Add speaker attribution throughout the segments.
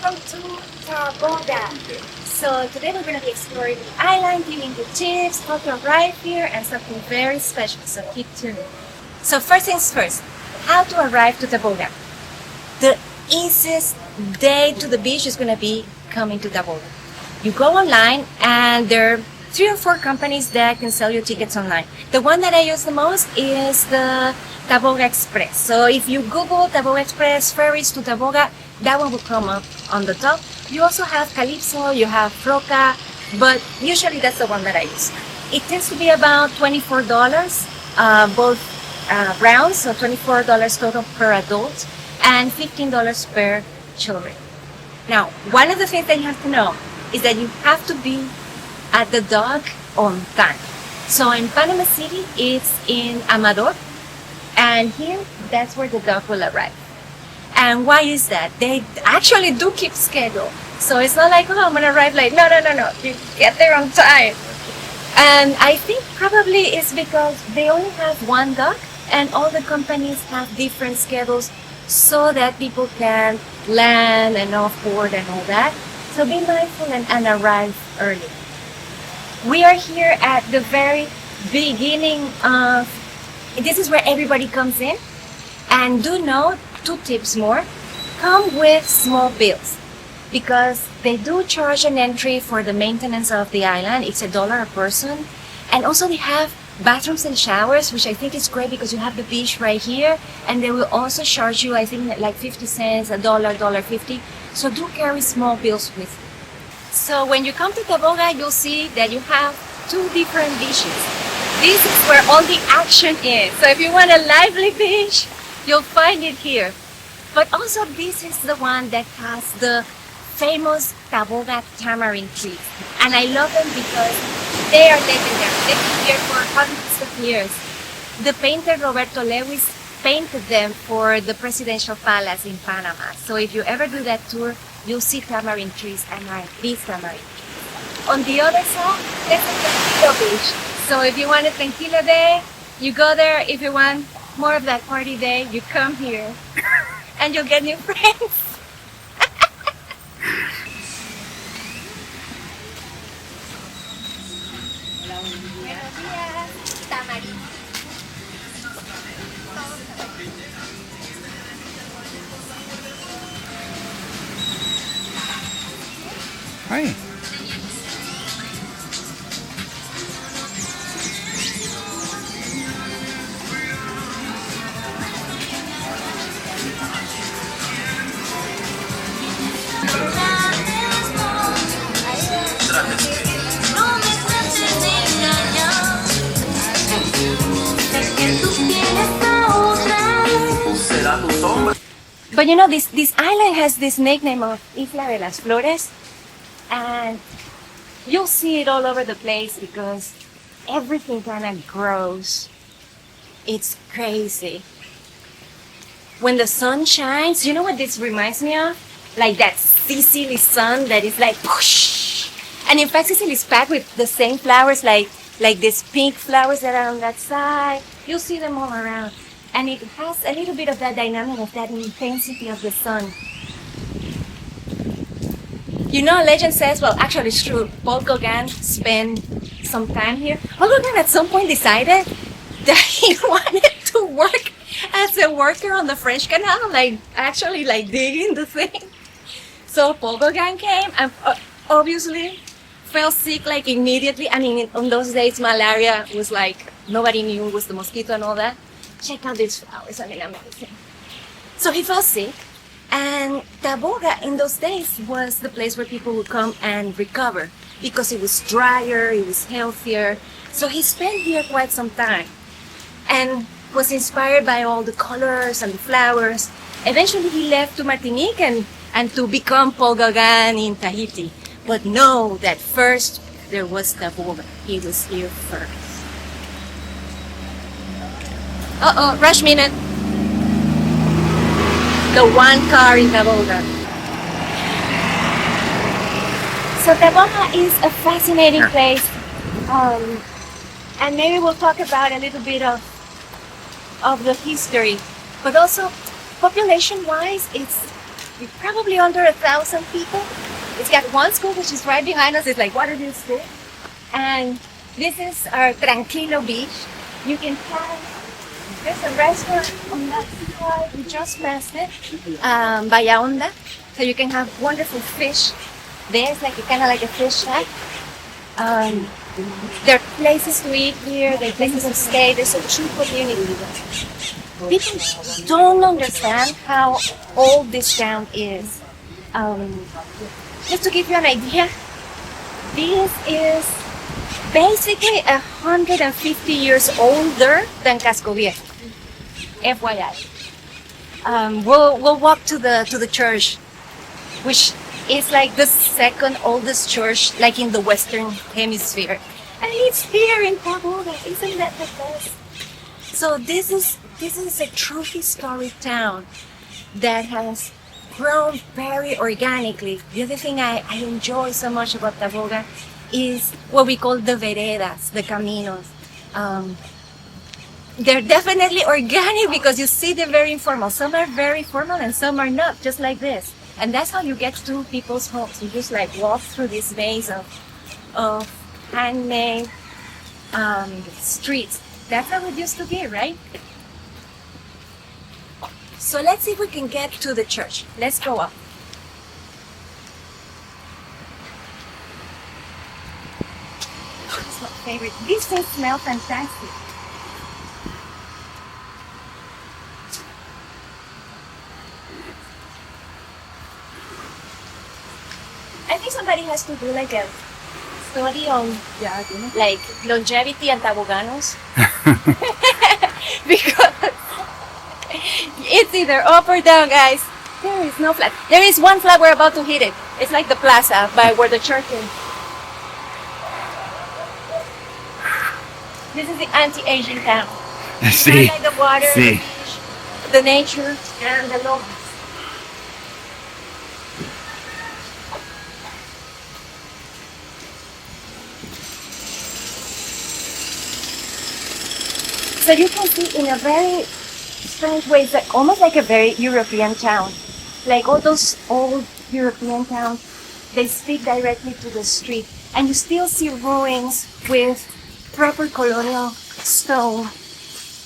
Speaker 1: welcome to Taboga. So today we're going to be exploring the island, giving you tips, how to arrive here, and something very special, so keep tuned. So first things first, how to arrive to Taboga. The easiest day to the beach is going to be coming to Taboga. You go online and there are 3 or 4 companies that can sell you tickets online. The one that I use the most is the Taboga Express. So if you Google Taboga Express ferries to Taboga, that one will come up on the top. You also have Calypso, you have Roca, but usually that's the one that I use. It tends to be about $24, both rounds, so $24 total per adult and $15 per children. Now, one of the things that you have to know is that you have to be at the dock on time. So in Panama City, it's in Amador, and here, that's where the dock will arrive. And why is that? They actually do keep schedule. So it's not like, oh, I'm gonna arrive late. No. You get there on time. And I think probably it's because they only have one dock and all the companies have different schedules so that people can land and offboard and all that. So be mindful and arrive early. We are here at the very beginning of, this is where everybody comes in. And do note, 2 tips more, come with small bills because they do charge an entry for the maintenance of the island. It's $1 a person. And also they have bathrooms and showers, which I think is great because you have the beach right here. And they will also charge you, I think, like 50 cents, $1, $1.50. So do carry small bills with you. So when you come to Taboga, you'll see that you have 2 different beaches. This is where all the action is. So if you want a lively beach, you'll find it here. But also this is the one that has the famous Taboga tamarind trees. And I love them because they are legendary. They've been here for hundreds of years. The painter Roberto Lewis painted them for the presidential palace in Panama. So if you ever do that tour, you'll see tamarind trees and these tamarind trees. On the other side, there's a tranquilo beach. So if you want a tranquilo day, you go there. If you want more of that party day, you come here and you'll get new friends.
Speaker 2: Hi.
Speaker 1: But you know, this island has this nickname of Isla de las Flores, and you'll see it all over the place because everything kind of grows. It's crazy. When the sun shines, you know what this reminds me of? Like that Sicily sun that is like whoosh. And in fact, Sicily is packed with the same flowers, like these pink flowers that are on that side. You'll see them all around. And it has a little bit of that dynamic of that intensity of the sun. You know, legend says, well, actually it's true, Paul Gauguin spent some time here. Paul Gauguin at some point decided that he wanted to work as a worker on the French Canal, actually digging the thing. So Paul Gauguin came and obviously fell sick immediately. I mean, on those days, malaria was nobody knew it was the mosquito and all that. Check out these flowers, I mean, amazing. So he fell sick, and Taboga in those days was the place where people would come and recover because it was drier, it was healthier. So he spent here quite some time and was inspired by all the colors and the flowers. Eventually he left to Martinique and to become Paul Gauguin in Tahiti. But know that first there was Taboga. He was here first. Rush minute. The one car in Taboga. So Taboga is a fascinating place. And maybe we'll talk about a little bit of the history. But also, population-wise, it's probably under 1,000 people. It's got one school which is right behind us. It's like Waterview School. And this is our Tranquilo Beach. You can have, there's a restaurant on that side. We just passed it, Bahia Onda. So you can have wonderful fish. There's like kind of like a fish shack. There are places to eat here, there are places to stay, there's a true community. People don't understand how old this town is. Just to give you an idea, this is basically 150 years older than Casco Viejo. FYI. We'll walk to the church, which is like the second oldest church, like in the Western Hemisphere, and it's here in Taboga. Isn't that the best? So this is a true historic town that has grown very organically. The other thing I enjoy so much about Taboga is what we call the veredas, the caminos. They're definitely organic because you see they're very informal. Some are very formal and some are not, just like this. And that's how you get to people's homes. You just like walk through this maze of handmade streets. That's how it used to be, right? So let's see if we can get to the church. Let's go up. This is my favorite. These things smell fantastic. I think somebody has to do like a study on like longevity and taboganos because it's either up or down, guys. There is no flag. There is one flag. We're about to hit it. It's like the plaza by where the church is. This is the anti-aging town.
Speaker 2: See,
Speaker 1: like the water,
Speaker 2: see.
Speaker 1: the beach, the nature, and the locals. So you can see in a very strange way, it's like, almost like a very European town. Like all those old European towns, they speak directly to the street. And you still see ruins with proper colonial stone.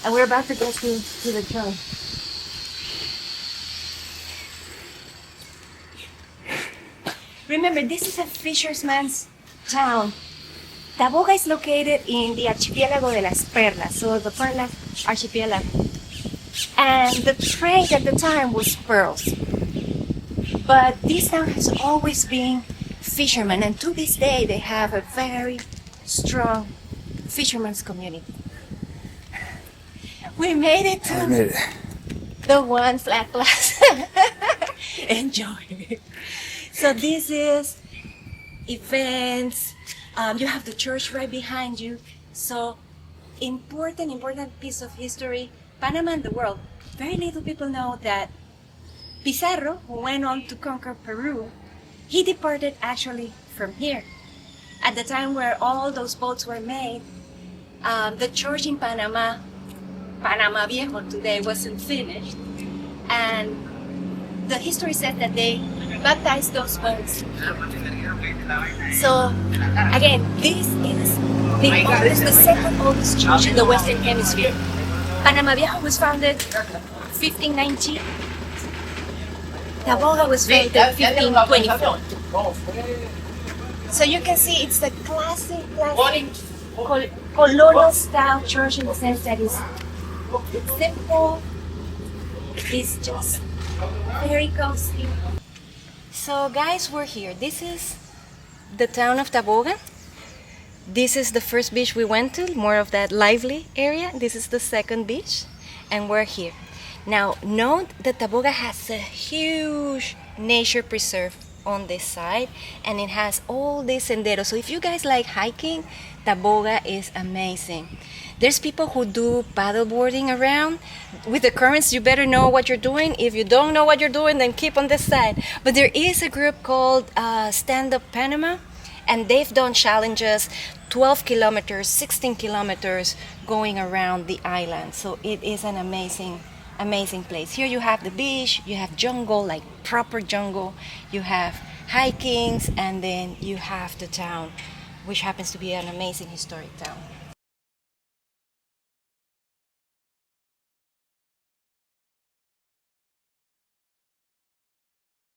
Speaker 1: And we're about to get to the church. Remember, this is a fisherman's town. Taboga is located in the archipelago de las Perlas, so the Perlas archipelago. And the trade at the time was pearls. But this town has always been fishermen, and to this day they have a very strong fisherman's community. We made it to the one flat plaza. Enjoy. So this is events. You have the church right behind you. So important piece of history. Panama and the world. Very little people know that Pizarro, who went on to conquer Peru, he departed actually from here. At the time where all those boats were made, the church in Panama, Panama Viejo today, wasn't finished. And the history said that they baptized those boats. So again, this is the second oldest church in the Western Hemisphere. Panama Viejo was founded 1519. Taboga was founded 1524. So you can see it's the classic colonial style church in the sense that it's simple, it's just very cozy. So guys, we're here. This is the town of Taboga. This is the first beach we went to, more of that lively area. This is the second beach, and we're here. Now, note that Taboga has a huge nature preserve on this side, and it has all these senderos. So if you guys like hiking, Taboga is amazing. There's people who do paddleboarding around. With the currents, you better know what you're doing. If you don't know what you're doing, then keep on this side. But there is a group called Stand Up Panama, and they've done challenges, 12 kilometers, 16 kilometers going around the island. So it is an amazing amazing place. Here you have the beach, you have jungle, like proper jungle, you have hikings, and then you have the town, which happens to be an amazing historic town.